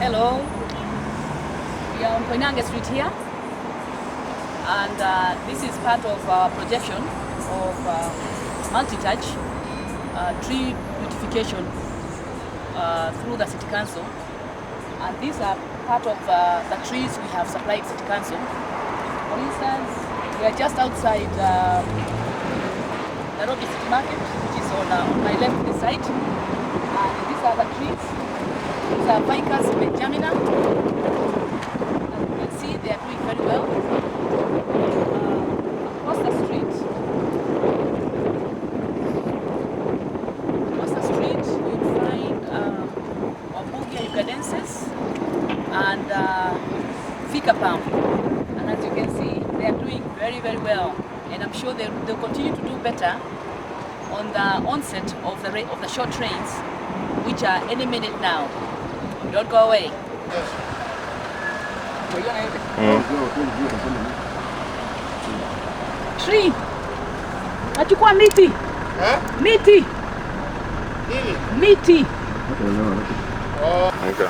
Hello, we are on Koinange Street here, and this is part of our projection of multi-touch tree beautification through the City Council, and these are part of the trees we have supplied City Council. For instance, we are just outside Nairobi City Market, which is on my left this side, and these are the trees. These are Ficus benjamina. As you can see, they are doing very well. Across the street, you'll find Wambugia uganensis and Fika palm. And as you can see, they are doing very, very well. And I'm sure they'll continue to do better on the onset of the short rains, which are any minute now. Don't go away. Tree. Nachukua miti. Miti. Miti. Okay.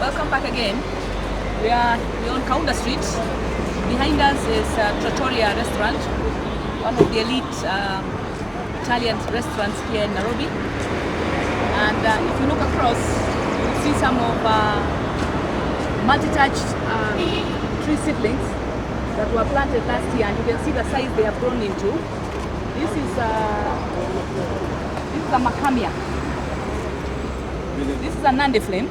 Welcome back again. We're on Kaunda Street. Behind us is Trattoria restaurant, one of the elite Italian restaurants here in Nairobi. And if you look across, you'll see some of multi-touch tree seedlings that were planted last year, and you can see the size they have grown into. This is a macamia. This is a Nandi flame.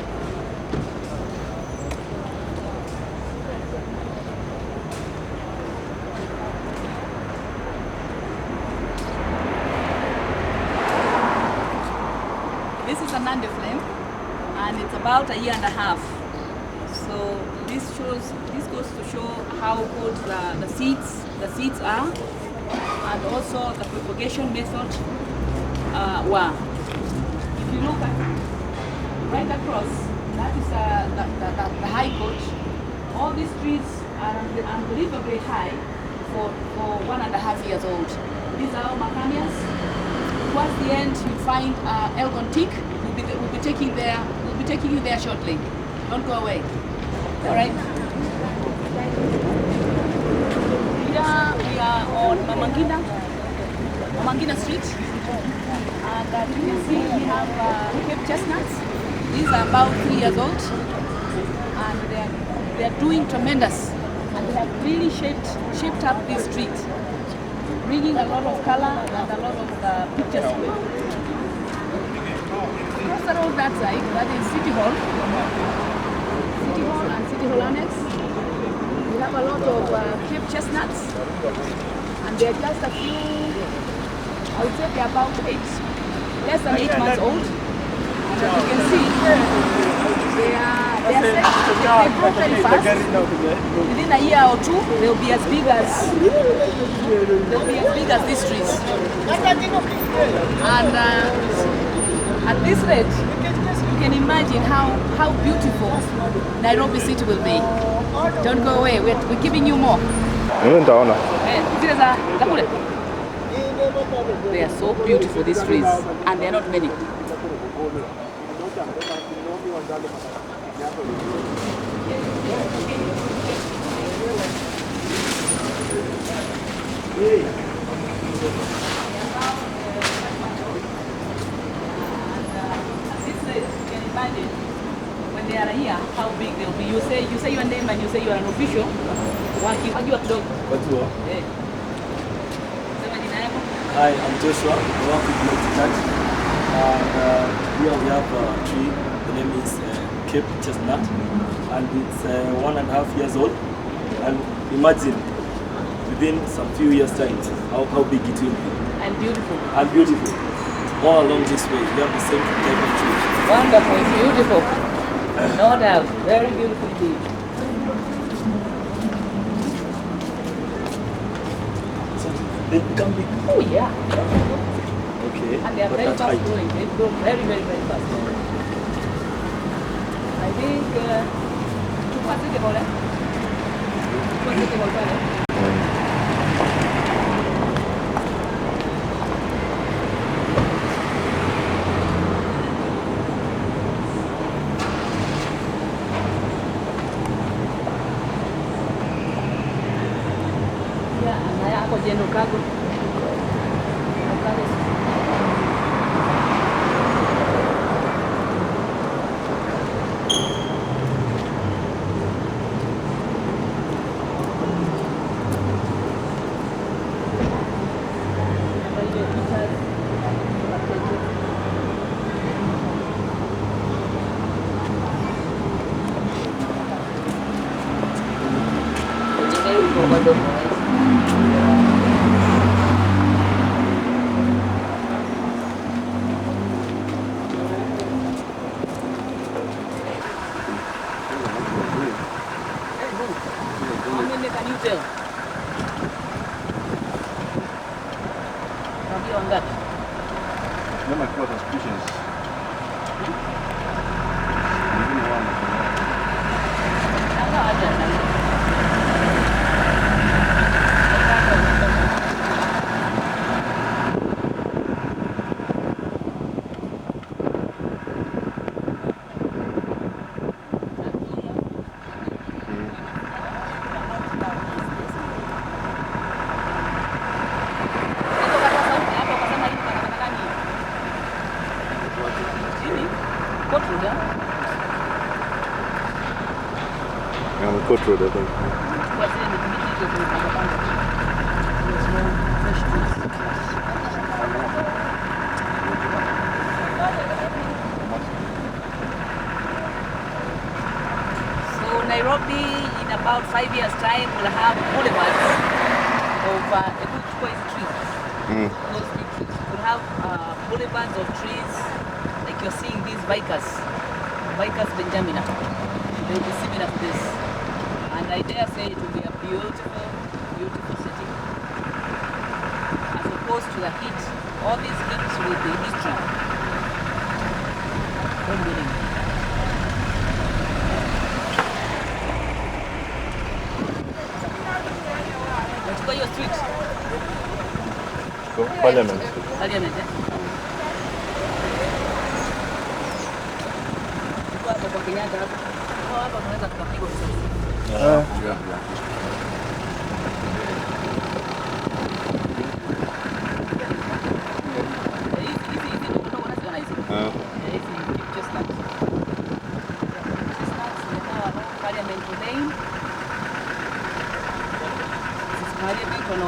This is a Nandi flame, and it's about a year and a half. So this goes to show how good the seeds are, and also the propagation method were. If you look at right across, that is the high court. All these trees are unbelievably high for 1.5 years old. These are all macamias. Towards the end, you find Elgon teak. We'll be taking you there shortly. Don't go away. All right. Here we are on Mama Ngina Street. that you can see we have Cape chestnuts. These are about 3 years old, and they are doing tremendous. And they have really shaped up this street, bringing a lot of color and a lot of pictures to it. Across the road that side, that is City Hall. City Hall and City Hall Annex. We have a lot of Cape chestnuts, and they are just a few, I would say they're about less than 8 months old. And as you can see, they grow very fast. Within a year or two, they'll be as big as these trees. And at this rate, you can imagine how beautiful Nairobi city will be. Don't go away, we're giving you more. They are so beautiful, these trees, and they are not many. Imagine when they are here, how big they'll be. You say your name and you say you are an official. Hi, I'm Joshua. I work with Multi-Touch. Here we have a tree. The name is Cape Chestnut, and it's 1.5 years old. And imagine within some few years' time how big it will be. And beautiful. And beautiful. All along this way, we have the same type of tree. Wonderful, beautiful. No doubt, very beautiful indeed. So they become big. Oh yeah. Okay. And they are very fast growing. They grow very, very, very fast. I think Court Road, I think. So Nairobi, in about 5 years' time, will have boulevards of a good quality trees. Those big trees. We'll have boulevards of trees, like you're seeing these Vicus benjamina. They'll be similar to this. And I dare say it will be a beautiful, beautiful city. As opposed to the heat, all these heats will be history. Don't believe me. Let's go your street. Go Parliament. Parliament, eh? Hapo kwa Kenyatta hapo. Hapa tunaweza tukapigwa risasi.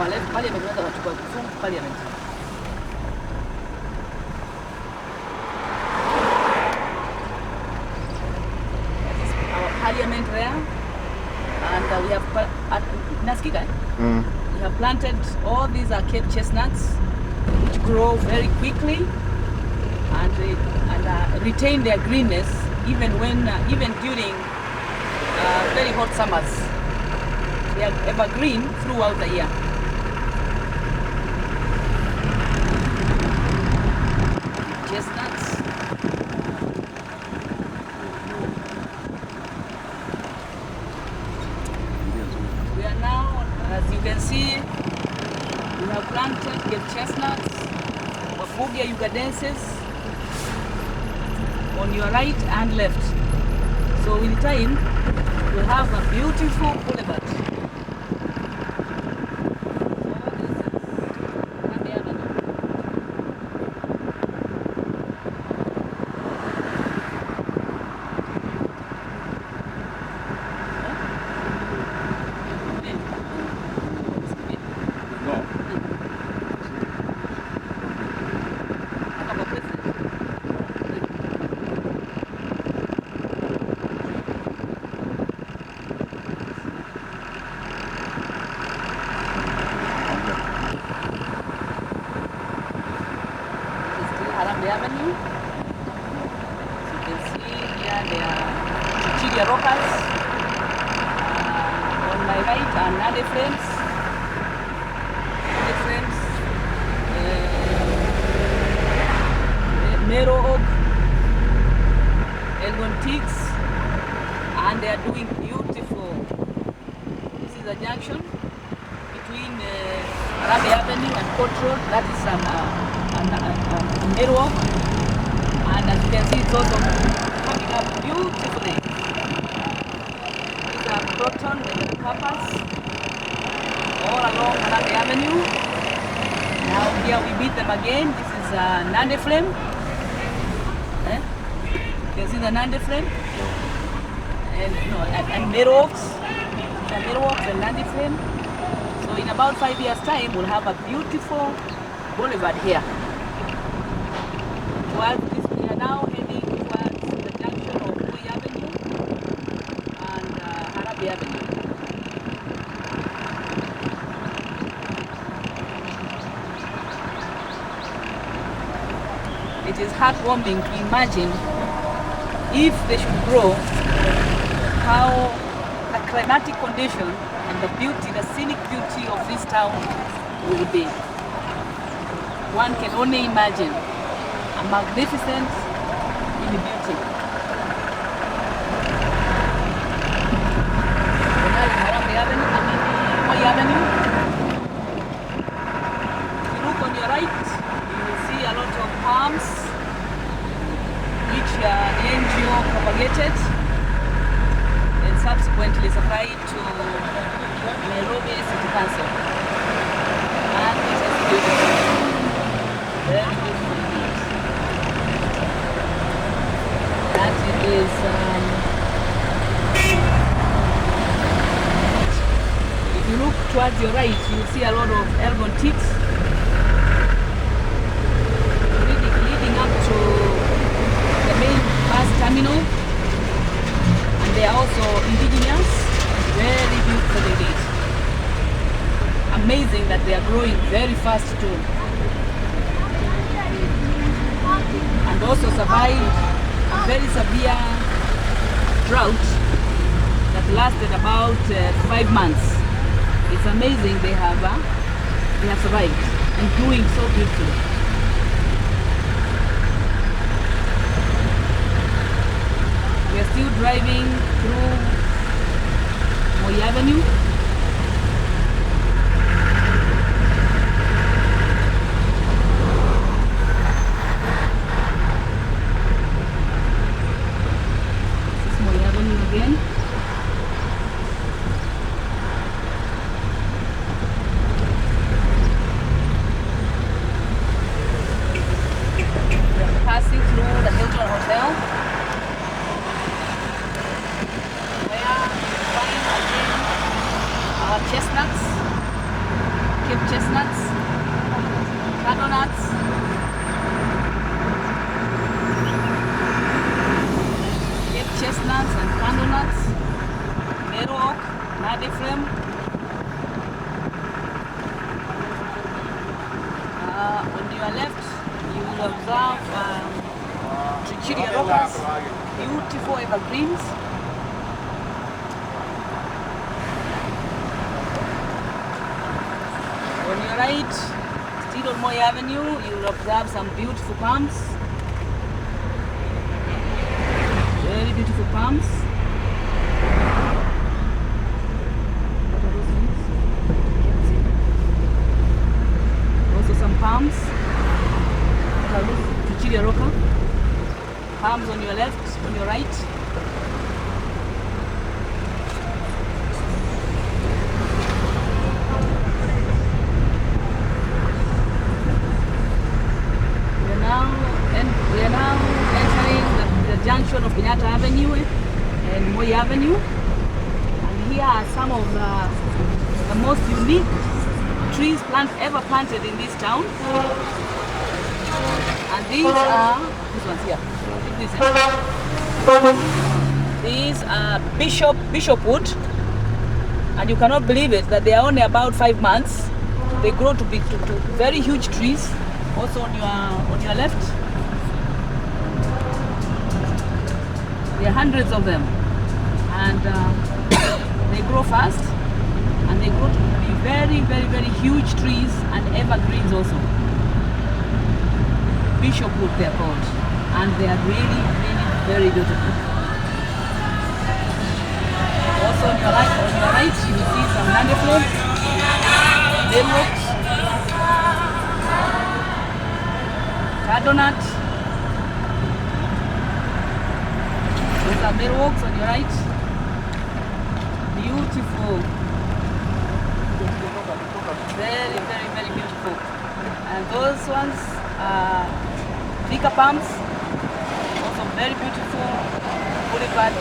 our left, Parliament, tunaweza kuchukua Kisumu Parliament. That is our Parliament there, and we have nasikika. We have planted all these are Cape chestnuts, which grow very quickly and retain their greenness even during very hot summers. They are evergreen throughout the year. Chestnuts. We are now, as you can see, we have planted Cape chestnuts, Wafugia ugandenses on your right and left. So in time, we'll have a beautiful boulevard. Avenue. As you can see here, there are Chichiria rockers. On my right are Nade frames. Mero oak, Elgon ticks, and they are doing beautiful. This is a junction between Arabi Avenue and Court Road. That is Mero oak, and as you can see, it's also coming up beautifully. These are Proton and Capas all along Arabi Avenue. Now here we meet them again. This is Nande flame. You can see the Nande flame and Mero oaks. Mero oaks and Nande flame. So in about 5 years' time, we'll have a beautiful boulevard here. We are now heading towards the junction of Moi Avenue and Arabi Avenue. It is heartwarming to imagine if they should grow, how the climatic condition and the beauty, the scenic beauty of this town will be. One can only imagine a magnificent in beauty. Moi Avenue. If you look on your right, you will see a lot of palms, which the NGO propagated and subsequently supplied to Nairobi City Council. And it is beautiful. Very beautiful indeed. That is if you look towards your right, you will see a lot of Elgon ticks leading up to the main bus terminal, and they are also indigenous, very beautiful indeed. Amazing that they are growing very fast too, and also survived a very severe drought that lasted about 5 months. It's amazing they have survived and doing so beautifully. We are still driving through Moi Avenue. This is Moi Avenue again. We are passing through the Hilton Hotel, where we find again our chestnuts, Cape will observe Trichilia rocas, beautiful evergreens. On your right, still on Moi Avenue, you will observe some beautiful palms. Very beautiful palms. What are those things? Can't see. Also some palms. What are those? Trichilia roca. Palms on your left, on your right. We are now entering the junction of Kenyatta Avenue and Moi Avenue. And here are some of the most unique trees ever planted in this town. And these are, this one's here. These are bishop wood. And you cannot believe it that they are only about 5 months. They grow to be to very huge trees. Also on your left, there are hundreds of them, and they grow fast, and they grow to be very, very, very huge trees and evergreens also. Bishop wood they are called, and they are really, really very beautiful. Also on your right, you will see some nandeflores, milwoaks, cardonut. Those are milwoaks on your right. Beautiful. Very, very, very beautiful. And those ones are thicker palms. Also very beautiful boulevard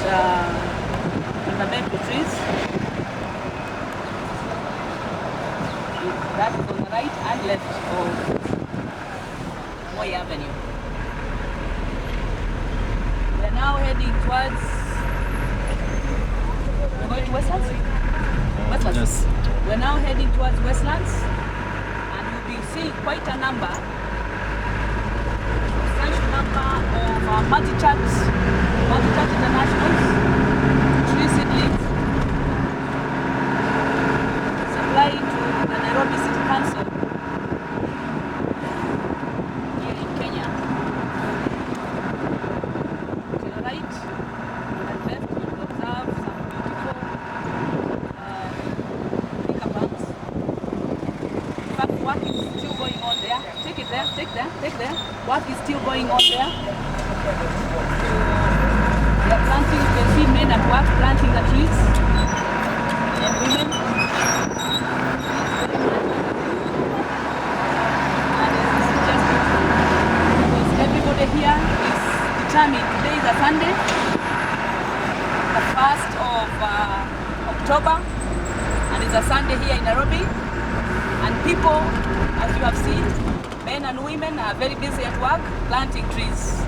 ornamental trees. That is on the right and left of Moi Avenue. We are now heading towards. We're going to Westlands? Westlands? Yes. We're now heading towards Westlands, and you'll be seeing quite a number, substantial number of multi-chat internationals, tree seedlings, supplied to the Nairobi City Council. Work is still going on there. They are planting, you can see men at work planting the trees, and women. And this is just because everybody here is determined. Today is a Sunday, the 1st of October, and it's a Sunday here in Nairobi. And people, as you have seen, men and women are very busy at work planting trees.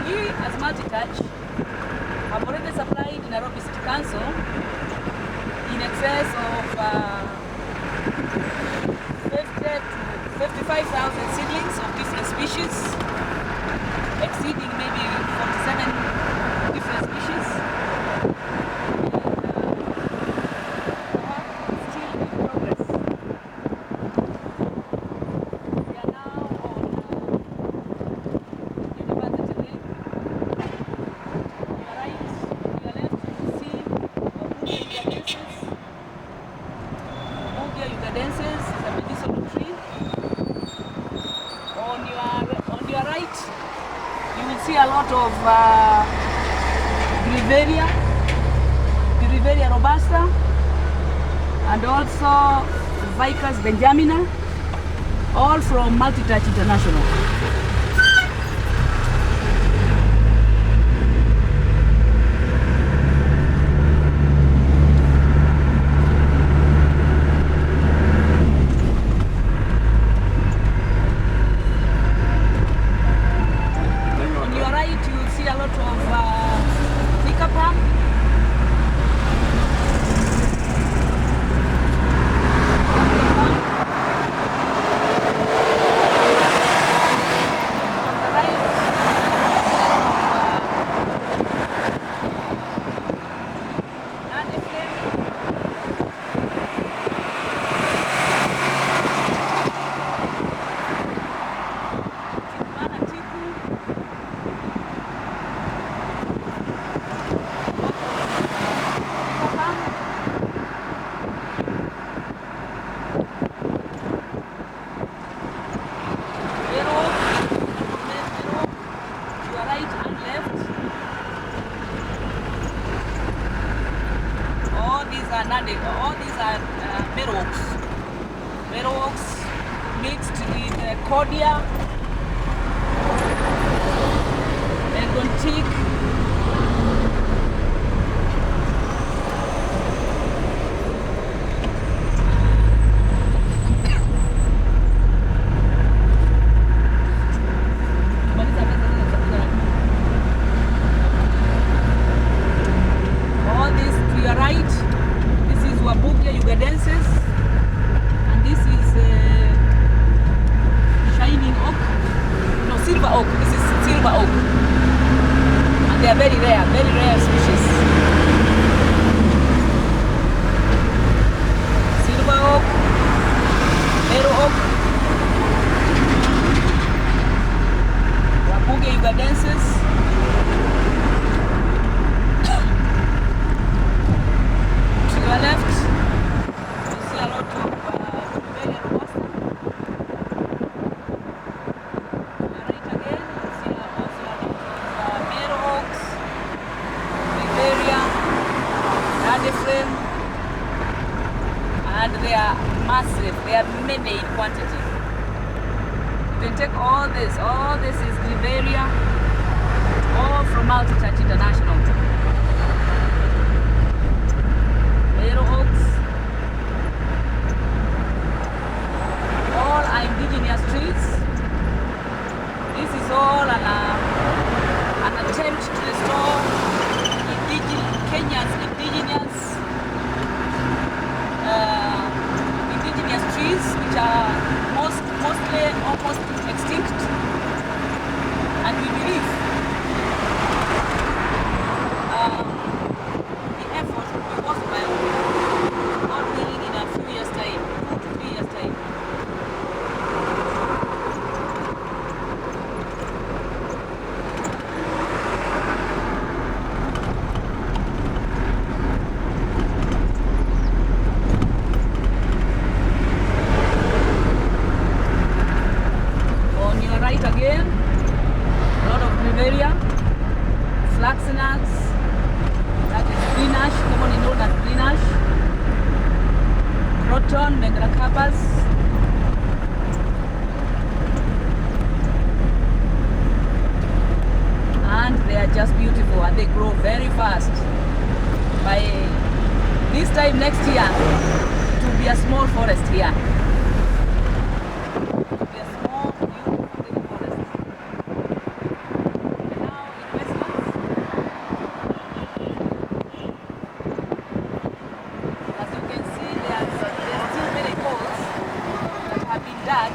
We as Multitouch have already supplied Nairobi City Council in excess of 50 to 55,000 seedlings of different species, exceeding maybe 47 different species. See a lot of Grevillea robusta, and also Vicus benjamina, all from Multitouch International. cordia, Egontic, all this to your right, this is Wabukia ugandensis, and this is shining oak, no, silver oak. This is silver oak, and they are very rare species. Silver oak, meadow oak, Wabukia ugandensis. To your left, you see a lot of Blueberry robusta. Right again, you see also a lot of meadow oaks, Blueberry, Radiflame, and they are massive. They are many in quantity. You can take all this is Blueberry, all from Multi-Touch International. Meadow oaks, all are indigenous trees. This is all an attempt to restore Kenya's indigenous trees, which are mostly almost extinct, and we believe the effort will be worthwhile, not willing in a few years' time, 2 to 3 years' time. On your right again, a lot of Blueberry, flaxnuts, that is green ash, commonly known as green ash, croton, Mengracapas, and they are just beautiful and they grow very fast. By this time next year, it will be a small forest here. It will be a small, beautiful little forest. And now in Westlands, as you can see, there are still many holes that have been dug,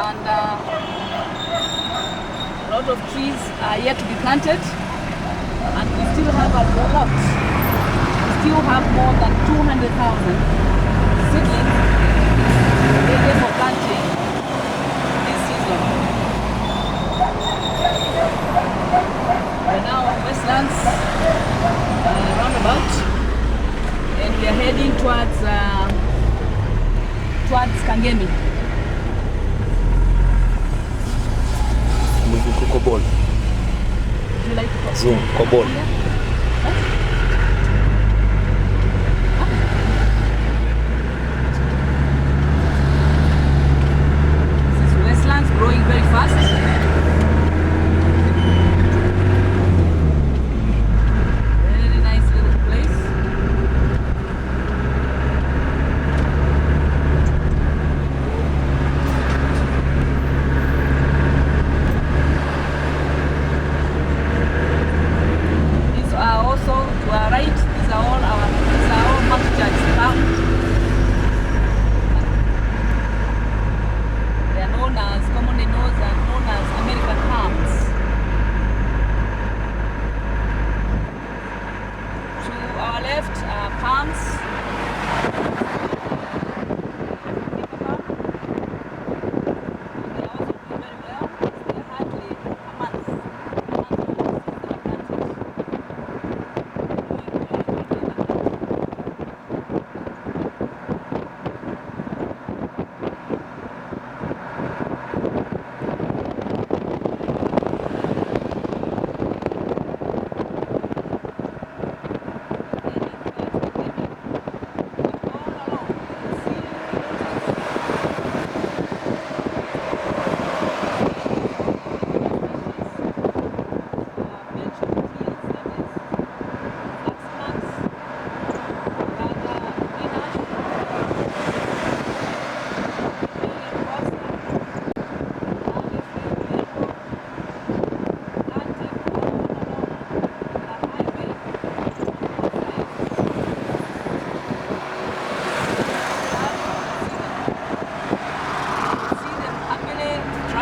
and a lot of trees are yet to be planted, and we still have a lot. We still have more than 200,000 seedlings ready for planting this season. We're now on Westlands roundabout, and we are heading towards Kangemi. Kobol. Would you like to go? Zoom, Kobol. This is Westlands, growing very fast. Very nice little place. This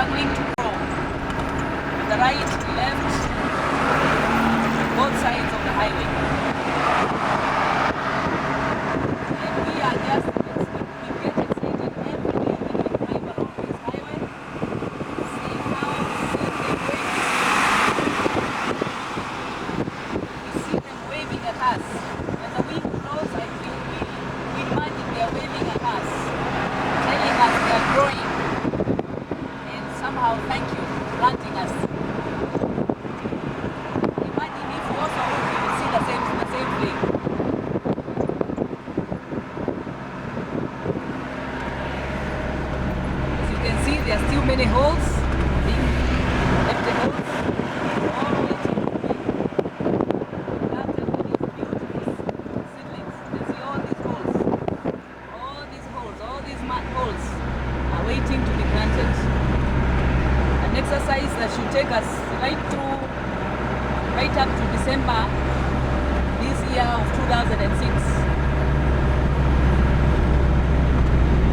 struggling to grow. On the right, left, both sides of the highway. And we are just, we get excited every day when we drive along this highway, seeing how they wave. We see them waving at us. When the wind blows, I think we imagine they are waving at us, telling us they are growing. And somehow, thank you for planting us. Imagine if you also hope you will see the same thing. As you can see, there are still many holes, big empty holes, all waiting to be planted with these beautiful seedlings. You can see all these holes, all these mud holes are waiting to be planted. An exercise that should take us right up to December this year of 2006.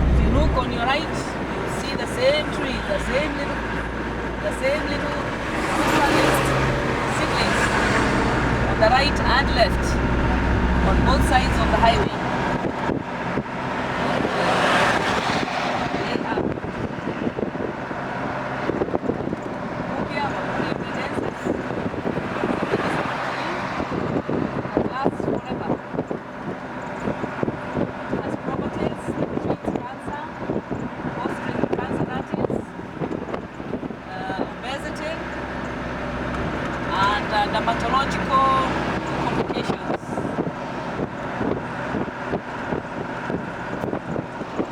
If you look on your right, you see the same tree, the same little superlist seedlings on the right and left on both sides of the highway. Dermatological complications.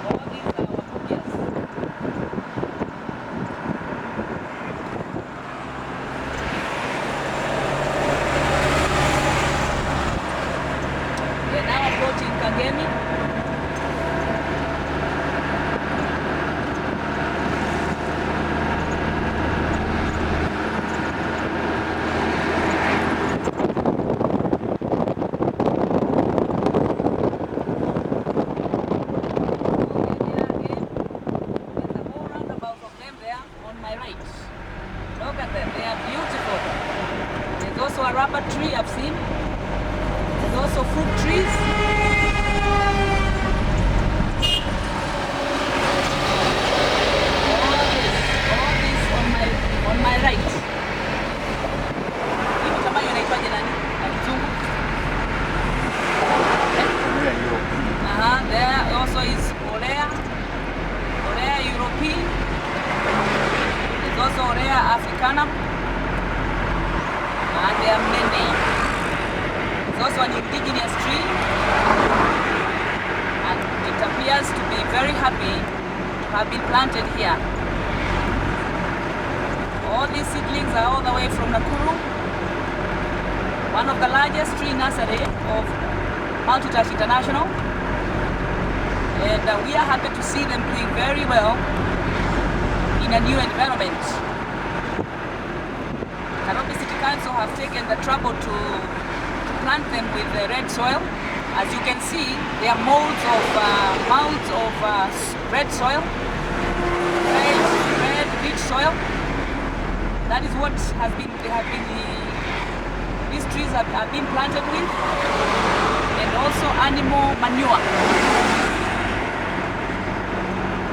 All these are our phobias. We are now approaching Kagemi. Look at them, they are beautiful. There's also a rubber tree I've seen. There's also fruit trees. All this on my right. Hii kama inaitwaje nani? Kizungu. There also is Orea European. There's also Orea Africana, and there are many. There's also an indigenous tree, and it appears to be very happy to have been planted here. All these seedlings are all the way from Nakuru, one of the largest tree nursery of Multitask International, and we are happy to see them doing very well in a new environment. Nairobi City Council have taken the trouble to plant them with the red soil. As you can see, there are mounds of red soil, red rich soil. That is what these trees have been planted with, and also animal manure.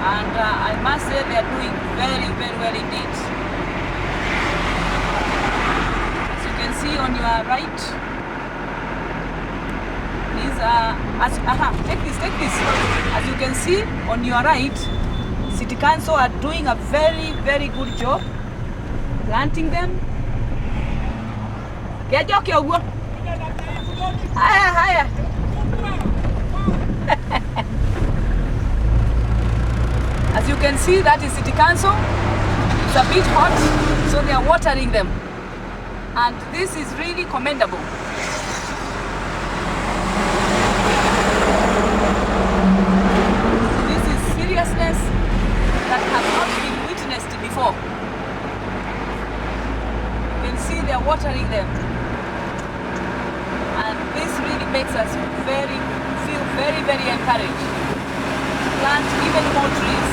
And I must say they are doing very, very well indeed. As you can see on your right, these are, take this. As you can see on your right, City Council are doing a very, very good job planting them. Higher. As you can see, that is City Council. It's a bit hot, so they are watering them. And this is really commendable. This is seriousness that has not been witnessed before. You can see they are watering them. And this really makes us feel very, very encouraged. Plant even more trees.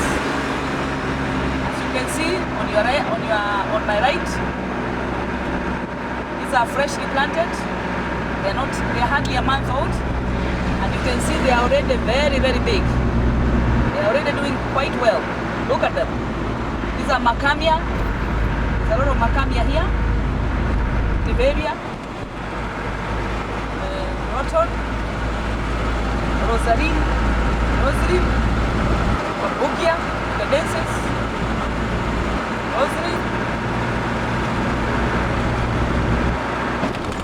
As you can see, on my right, these are freshly planted. They are hardly a month old, and you can see they are already very, very big. They are already doing quite well. Look at them. These are macamia. There's a lot of macamia here. Tiberia, Roton, Rosary, Bugia, Cadences, Rosary.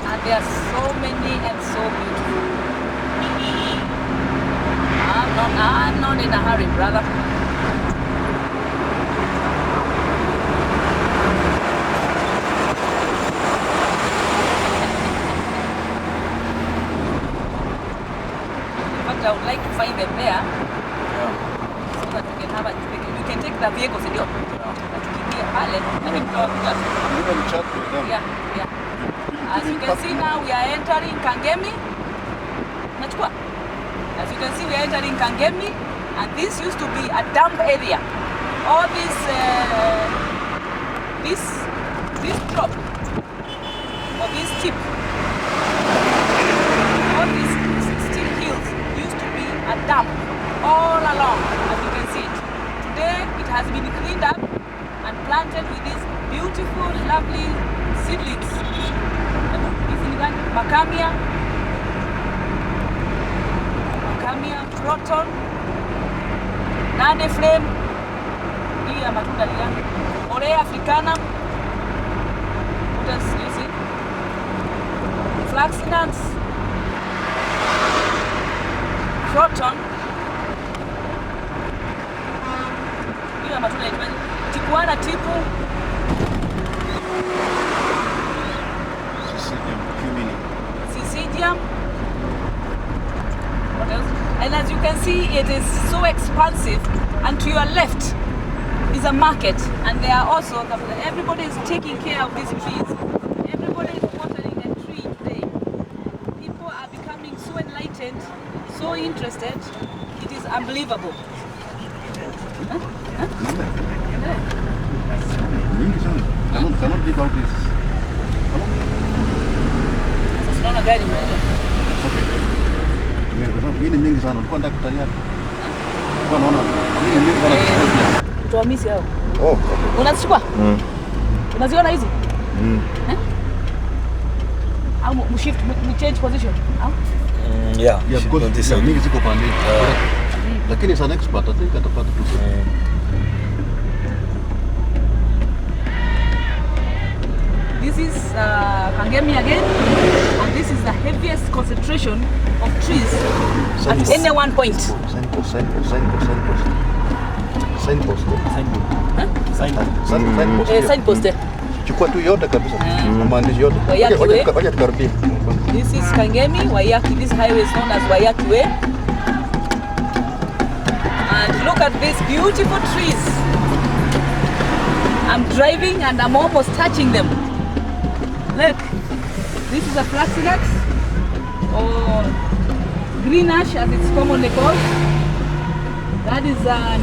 And there are so many and so beautiful. I'm not in a hurry, brother. I would like to find them there, so that we can have you can take the vehicles in your As you can see now, we are entering Kangemi. As you can see, we are entering Kangemi, and this used to be a dump area. All this drop or this tip, all these steep hills used to be a dump all along, as you can see it. Today it has been cleaned up and planted with these beautiful, lovely seedlings. Macamia, Croton, Nade Flame, hii ya matunda ni gani? Orea Africanum. What else do you see? Flax nuts, Croton. Hii ya matunda ni Tijuana Tipu. Syzygium. What else? And as you can see, it is so expansive. And to your left is a market, and there are also everybody is taking care of these trees. Everybody is watering a tree today. People are becoming so enlightened, so interested. It is unbelievable. Cannot give out this. Tunaona gari moja. Hii ni mingi sana. Ulikuwa nataka kutania. Ulikuwa naona hii ni mingi sana. Tuamisi hao. Oh. Unazichukua? Unaziona hizi? Au mshift change position? Au? Yeah, because this mingi ziko pande. Lakini sana expert ataka atapata tu. This is Kangemi again, and this is the heaviest concentration of trees at any one point. Signpost. Signpost. Chukua tu yote kabisa. Maandishi yote. Wacha tukaribie. This is Kangemi, Wayaki. This highway is known as Wayaki Way. And look at these beautiful trees. I'm driving and I'm almost touching them. Look, this is a flaxinax, or green ash as it's commonly called. That is a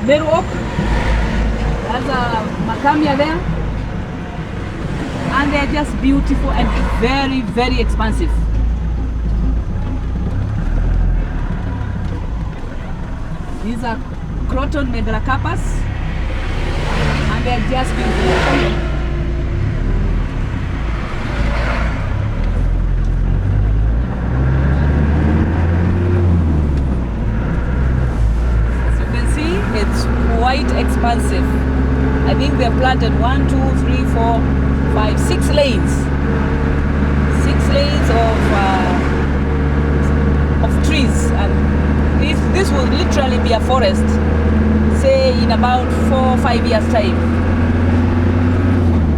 meru oak. That's a macamia there. And they're just beautiful and very, very expansive. These are Croton megalocarpus, and they're just beautiful. Quite expansive. I think they have planted 1, 2, 3, 4, 5, 6 lanes. 6 lanes of trees, and this will literally be a forest, say in about 4 or 5 years time.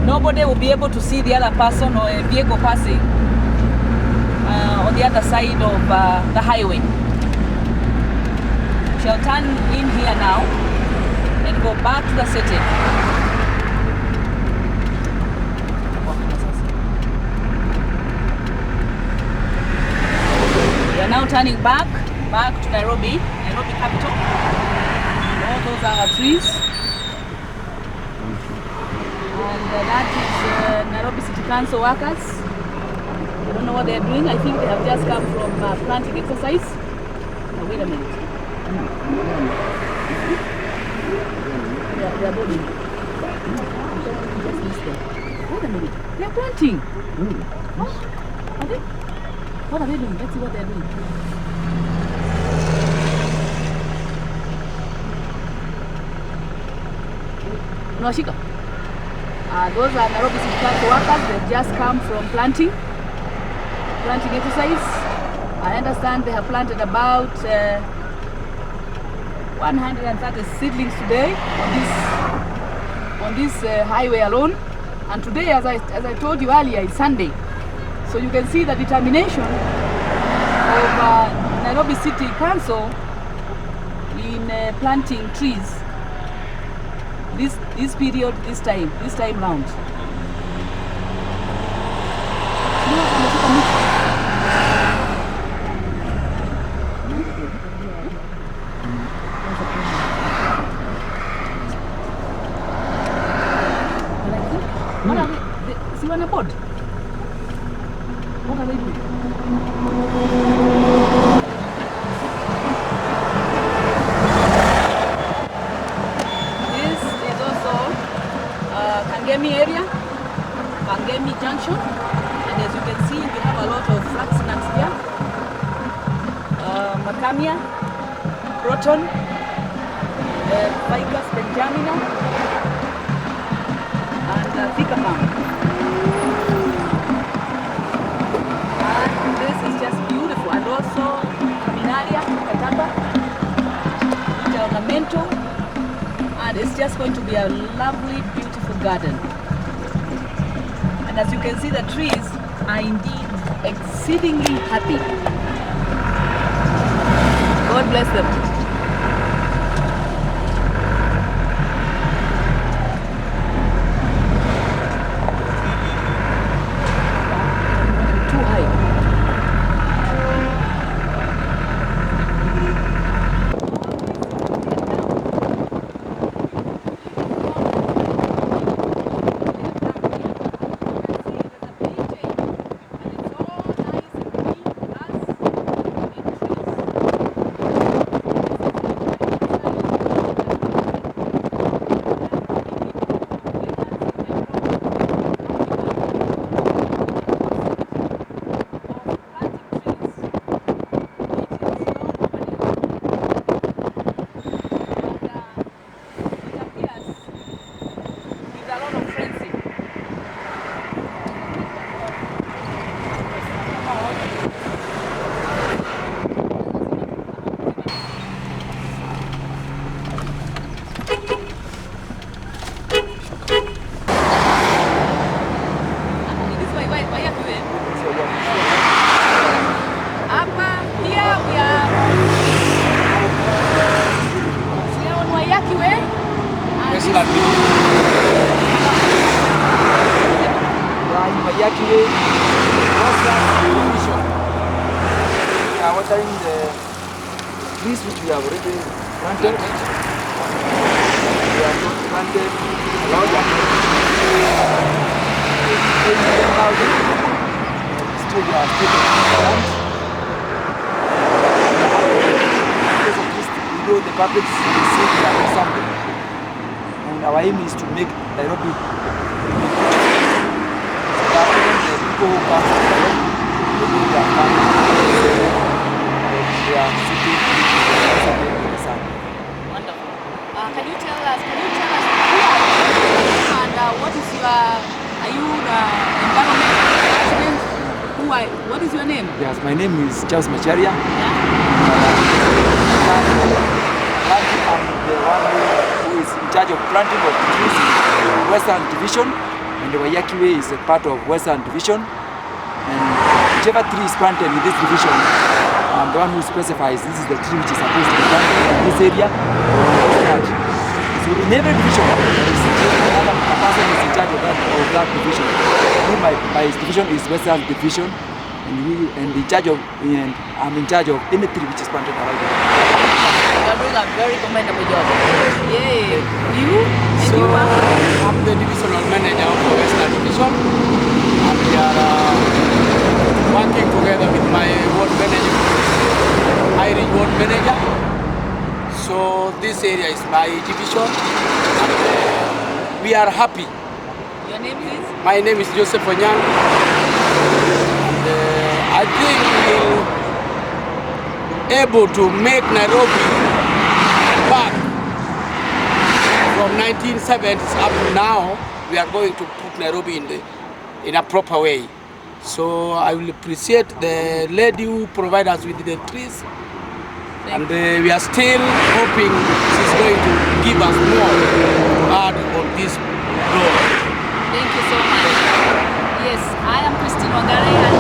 Nobody will be able to see the other person or a vehicle passing on the other side of the highway. We shall turn in here now and go back to the city. We are now turning back to Nairobi capital. All those are our trees. And that is Nairobi City Council workers. I don't know what they are doing. I think they have just come from planting exercise. Now, wait a minute. They are building. Just missed them. Wait a minute. They are planting. Oh, are they? What are they doing? Let's see what they are doing. Unawashika? Those are Nairobi City Council workers. They've just come from planting exercise. I understand they have planted about 130 seedlings today on this highway alone. And today, as I told you earlier, is Sunday. So you can see the determination of Nairobi City Council in planting trees this period, this time round. What are they? See on a board? What are they doing? This is also Kangemi area, Kangemi Junction, and as you can see, we have a lot of flax nuts here. Macamia, Proton, Ficus benjamina, and Thika palm. And this is just beautiful. And also Caminaria, Cataba, ornamental. And it's just going to be a lovely, beautiful garden. And as you can see, the trees are indeed exceedingly happy. God bless them. Watering the trees which we have already planted. We have not planted a lot of still we are still plant. We know the public see we are doing something. And our aim is to make Nairobi so that even the people who come to Nairobi, they know they are coming. They are sitting in the sun. Wonderful. Can you tell us who are you and what is your, are you the environment president? What is your name? Yes, my name is Charles Macharia. Yeah. I'm the one who is in charge of planting of trees in Western Division, and the Wayaki Way is a part of Western Division. And whichever tree is planted in this division, I'm the one who specifies this is the tree which is supposed to be planted in this area. So in every division, there is another person who is in charge of that division. My division is Western Division, and I'm in charge of any tree which is planted around the You are doing a very commendable job. Yeah. You? And So you are? I'm the divisional manager this area is my division, and we are happy. Your name is? My name is Joseph Onyang. And I think we'll able to make Nairobi back from 1970s up to now. We are going to put Nairobi in a proper way. So I will appreciate the lady who provided us with the trees. And we are still hoping she's going to give us more to add on this road. Thank you so much. Yes, I am Christine Wangare, and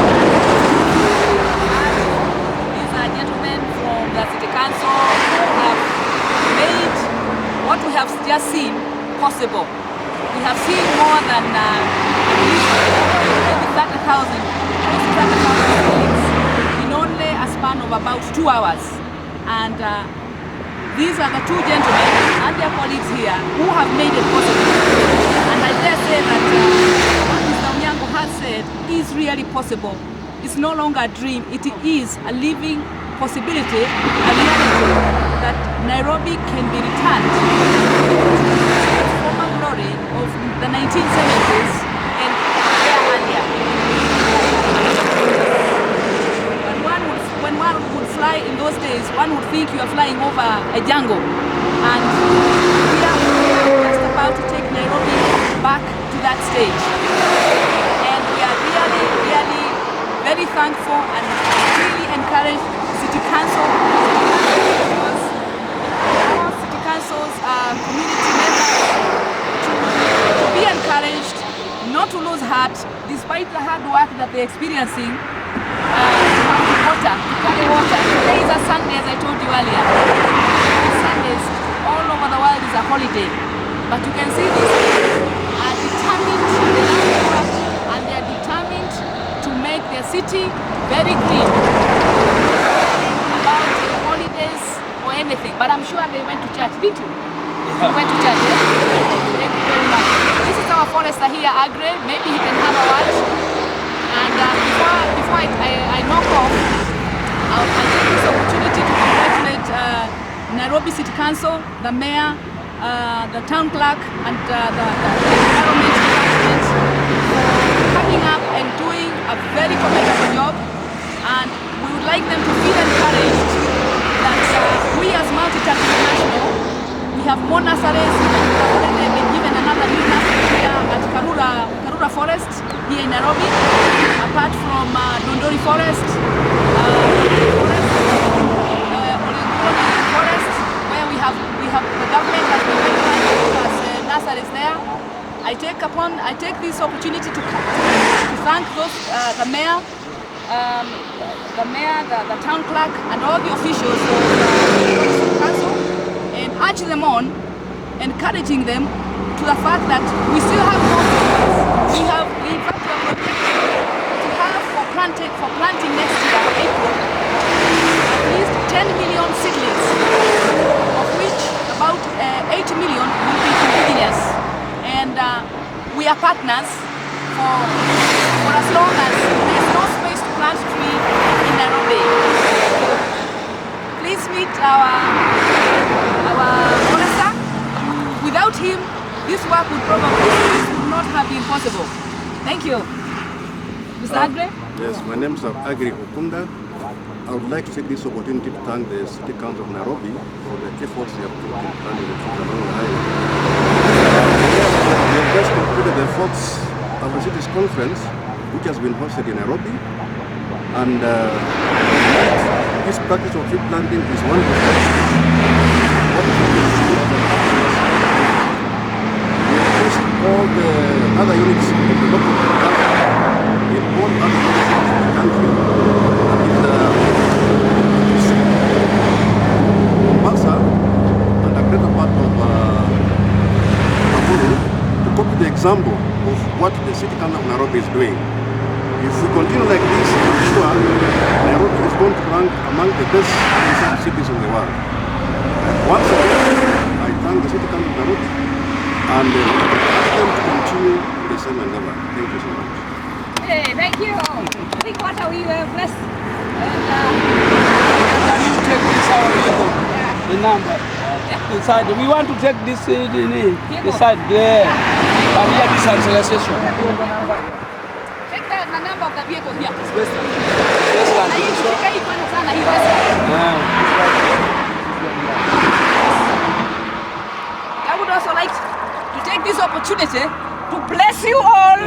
these are gentlemen from the City Council who have made what we have just seen possible. We have seen more than maybe 30,000, close to 30,000 buildings in only a span of about 2 hours. And these are the two gentlemen and their colleagues here who have made it possible. And I dare say that what Mr. Onyango has said is really possible. It's no longer a dream, it is a living possibility, a reality, that Nairobi can be returned to its former glory of the 1970s and earlier. When one would fly in those days, one would think you are flying over a jungle. And we are just about to take Nairobi back to that stage. And we are really, really very thankful and really encourage City Council, because our City Council's community members to be encouraged, not to lose heart, despite the hard work that they're experiencing. To carry water. Today is a Sunday, as I told you earlier. Sundays all over the world is a holiday. But you can see these people are determined, they love to work, and they are determined to make their city very clean. About holidays or anything. But I'm sure they went to church, did you? You went to church, yeah? Thank you very much. This is our forester here, Agre. Maybe he can have a word. And before I knock off, I'll take this opportunity to congratulate Nairobi City Council, the mayor, the town clerk, and the environment department for coming up and doing a very commendable job. And we would like them to feel encouraged that we as Multitask International, we have more nurseries. We've already been given another new nursery here at Karura Forest here in Nairobi, apart from Dondori Forest, Forest, where we have the government has been recognizing us nurseries there. I take this opportunity to thank those the mayor, the town clerk, and all the officials of the council, and urge them on, encouraging them to the fact that we still have more we have, in fact, we are projected to have for planting next year, April, at least 10 million seedlings, of which about 8 million will be indigenous. And we are partners for as long as there is no space to plant tree in Nairobi. Please meet our forester. Without him, this work would not have been possible. Thank you. Mr. Agre? Yes, my name is Agri Okunda. I would like to take this opportunity to thank the City Council of Nairobi for the efforts they have put in planning the trees along the highway. We have just concluded the fourth of the city's conference, which has been hosted in Nairobi. And this practice of tree planting is one of the all the other units of the local government in all other places of the country. In Mombasa and a greater part of Nakuru, to copy the example of what the City Council of Nairobi is doing. If we continue like this, I'm sure Nairobi is going to rank among the best cities in the world. Once again, I thank the City Council of Nairobi and ask them to continue the same endeavor. Thank you so much. Hey, thank you. I think what are we blessed? Can you take this out, the number? inside. We want to take this side there. And here this acceleration. Check the number of the vehicle here. It's Western. Na hii shika hii kwanza sana hii Western. I would also like to take this opportunity to bless you all.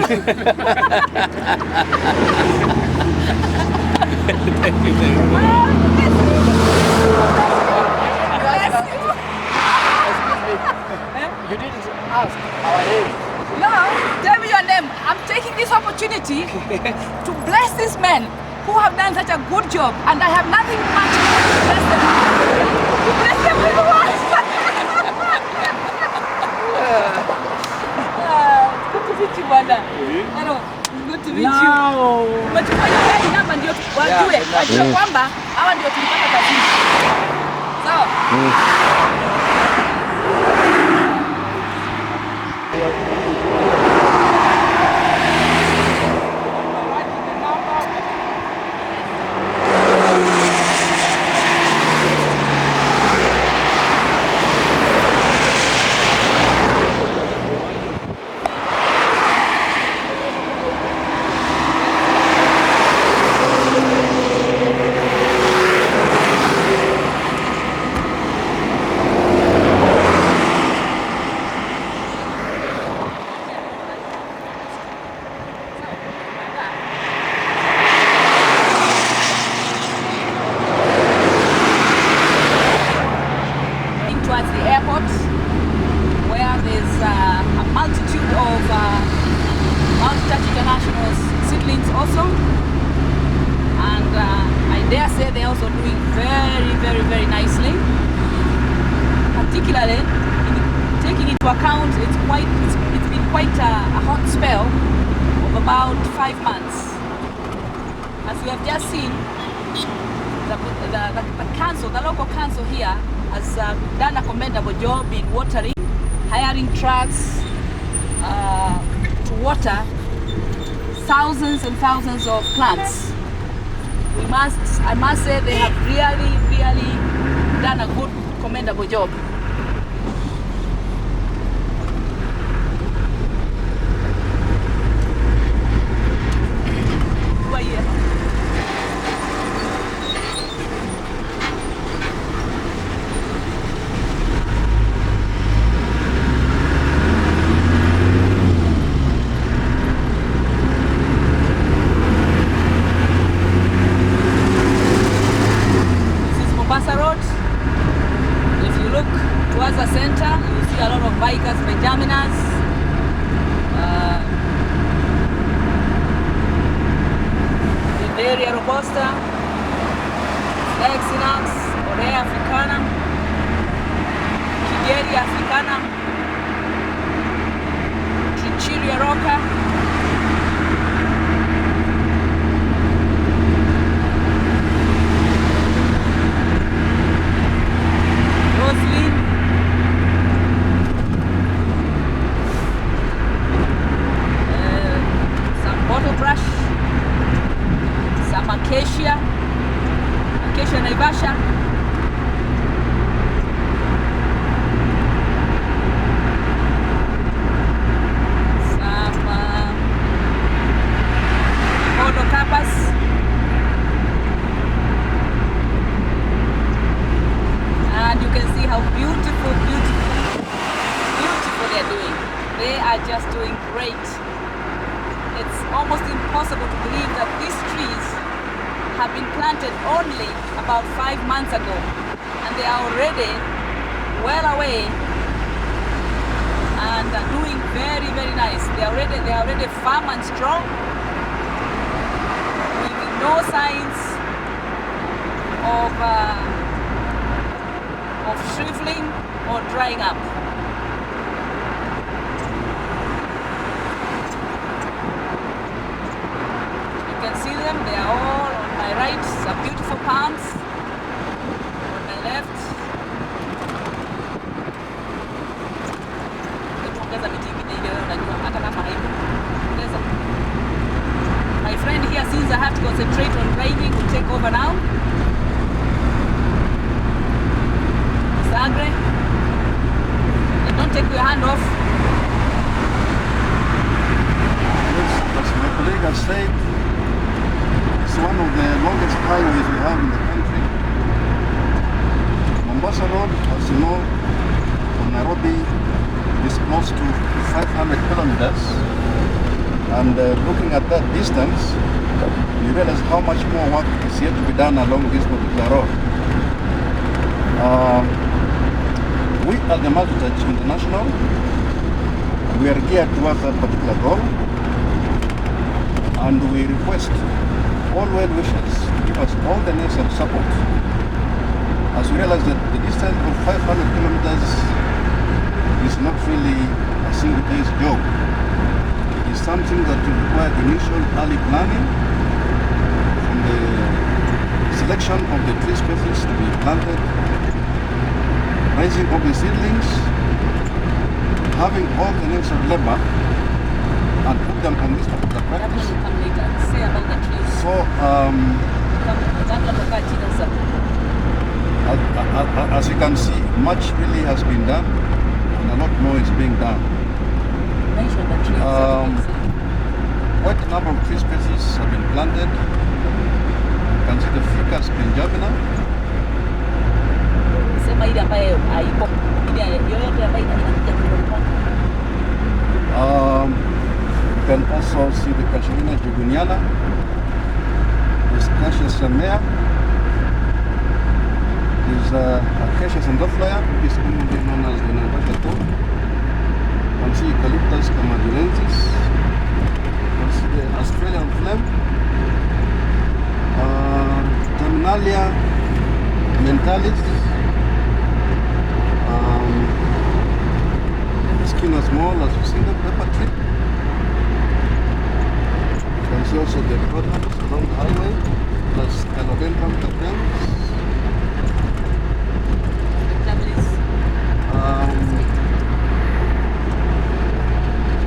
Thank you very much. You didn't ask our name. No, tell me your name. I'm taking this opportunity to bless these men who have done such a good job, and I have nothing much to bless them. To bless them with what? Good to meet you, Wanda. Hello, good to meet you. But hii namba ndio wajue kwamba hawa ndio tulipata kazini. Sawa? Towards the airport, where there's a multitude of multi-touch international seedlings also, and I dare say they're also doing very nicely. Particularly, taking into account it's been quite a hot spell of about 5 months. As we have just seen, the local council here has done a commendable job in watering, hiring trucks to water thousands and thousands of plants. I must say they have really done a good, commendable job. Towards the center, you see a lot of bikers, Benjaminers, Area Robusta, Exinax, Orea Africana, Kigeri Africana, Trichilia Roca, Roslyn, bottle brush, some acacia Naivasha, some Podocarpus, and you can see how beautiful they're doing. They are just doing great. It's almost impossible to believe that these trees have been planted only about 5 months ago, and they are already well away and are doing very nice. They are already firm and strong, with no signs of shriveling or drying up. See them, they are all on my right, some beautiful palms. On my left, my friend here, since I have to concentrate on driving, will take over now. Sagre. take your hand off. Yes, as my colleague has said, it's one of the longest highways we have in the country. Mombasa Road, as you know, from Nairobi is close to 500 kilometers. And looking at that distance, you realize how much more work is yet to be done along this particular road. We at the Multi-Touch International, we are geared towards that particular goal, and we request all well wishers to give us all the necessary support, as we realize that the distance of 500 kilometers is not really a single day's job. It's something that will require initial early planning, from the selection of the tree species to be planted, raising of the seedlings, having all the necessary labor, and put them on this particular That practice. will come later. Say about the trees. So, as you can see, much really has been done, and a lot more is being done. Mention the trees. Quite a number of tree species have been planted. You can see the Ficus benjamina. Sema ile ambayo haipo. Ile yoyote ambayo inakuja kutoka. You can also see the Casuarina juguniana, the Acacia samea, there's Acacia sandoflaya, which is commonly known as the Naivasha toad. You can see Eucalyptus camadulensis, you can see the Australian flame, Terminalia mentalis, skin as small as you see the pepper tree. You can see also the products along the highway, plus Calodendron capems,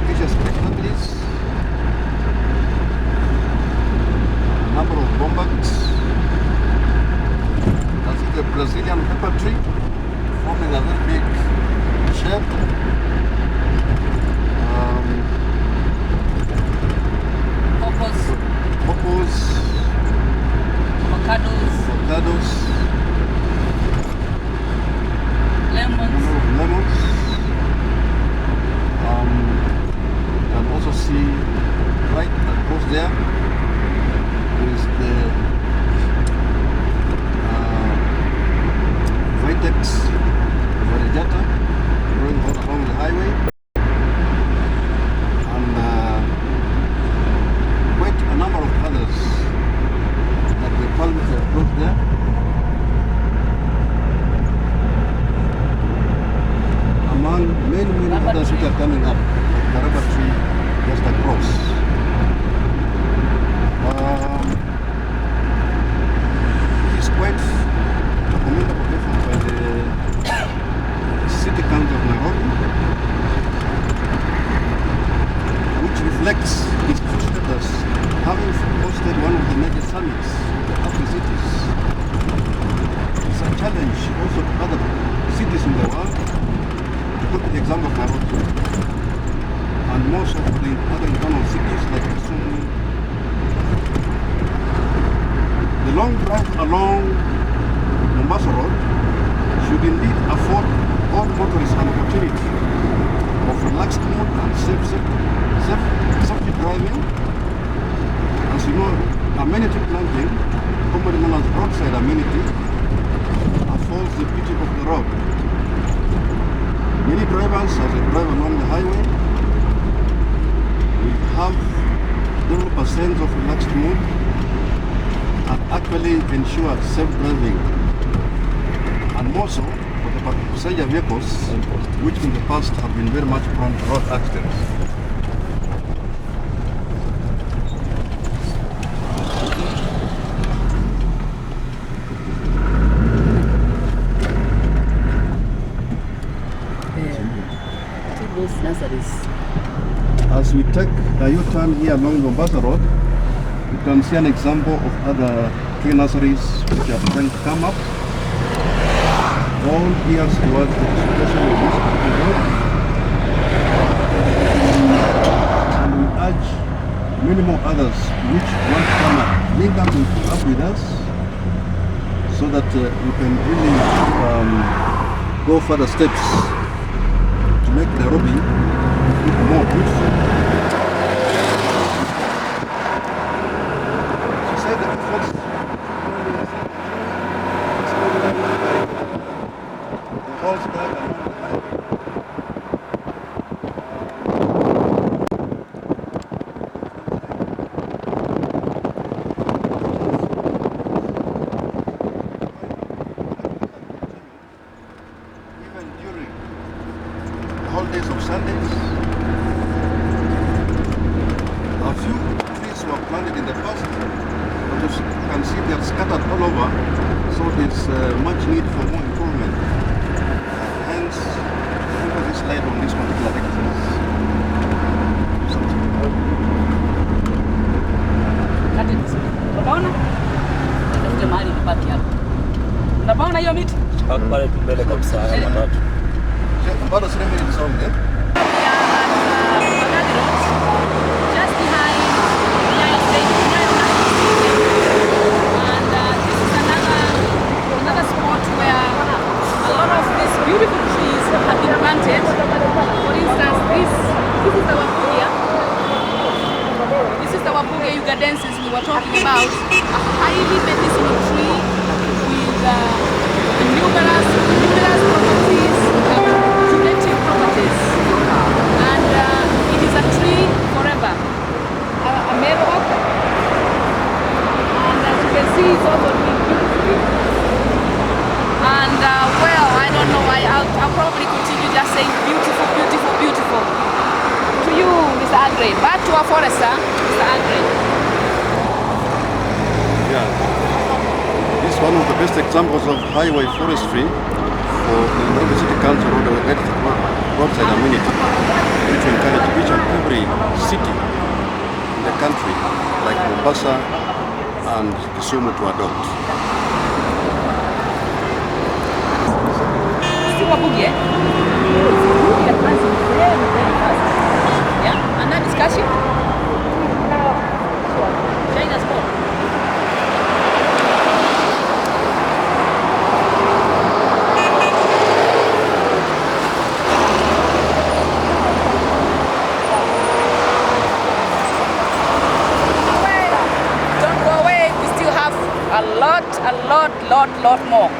Acacia spectabilis, a number of bombards. You can see the Brazilian pepper tree forming a very big shape. Popos, avocados, Lemons. lemons. You can also see right across there is the Vitex variegata growing all along the highway, and quite a number of others, like the palms across there. Among many others which are coming up, like the rubber tree just across. It is quite a commendable effort by the City Council of Nairobi, which reflects its status having hosted one of the major summits of the cities. It's a challenge also to other cities in the world. Look at the example of Nairobi, and most of the other internal cities like Kisumu. The long drive along Mombasa Road should indeed afford all motorists an opportunity of relaxed mood and safety driving. As you know, amenity planting, commonly known as roadside amenity, affords the beauty of the road. Many drivers, as they drive along the highway, will have develop a sense of relaxed mood and actually ensure safe driving. And more so for the passenger vehicles, which in the past have been very much prone to road accidents. Those nurseries. As we take a U-turn here along Mombasa Road, you can see an example of other tree nurseries which are trying to come up. All gears towards the situation of this road. many more others which want to come and link up with us so that we can really go further steps to make Nairobi look more beautiful. She said that folks the whole sky along the highway. Even during the holidays of Sundays, a few trees were planted in the past, but as you can see they are scattered all over, so there's much need for more improvement. Hence, emphasis laid on this particular exercise. Unapaona? Ndio mahali nipaki hapo. Unapaona hiyo miti? Pale tu mbele kabisa haya matatu. About a 3 minutes song, yeah? Just behind Nyayo Station, Nyayo National Stadium. And this is another spot where a lot of these beautiful trees have been planted. For instance, this is the Wapugia. This is the Wapugia Ugandensis we were talking about. A highly medicinal tree with numerous properties, curative properties. And it is a tree forever. A male oak. And as you can see, it's also doing beautifully. And well, I don't know, I'll probably continue just saying beautiful, beautiful, beautiful. To you, Mr. Andre. Back to our forester, Mr. Andre. Yeah. This is one of the best examples of highway forestry for the Nairobi City Council or the roadside amenity, which will encourage each and every city in the country, like Mombasa and Kisumu, to adopt. Still Wapugia. Yeah, and that discussion. China's more. Don't go away. We still have a lot more.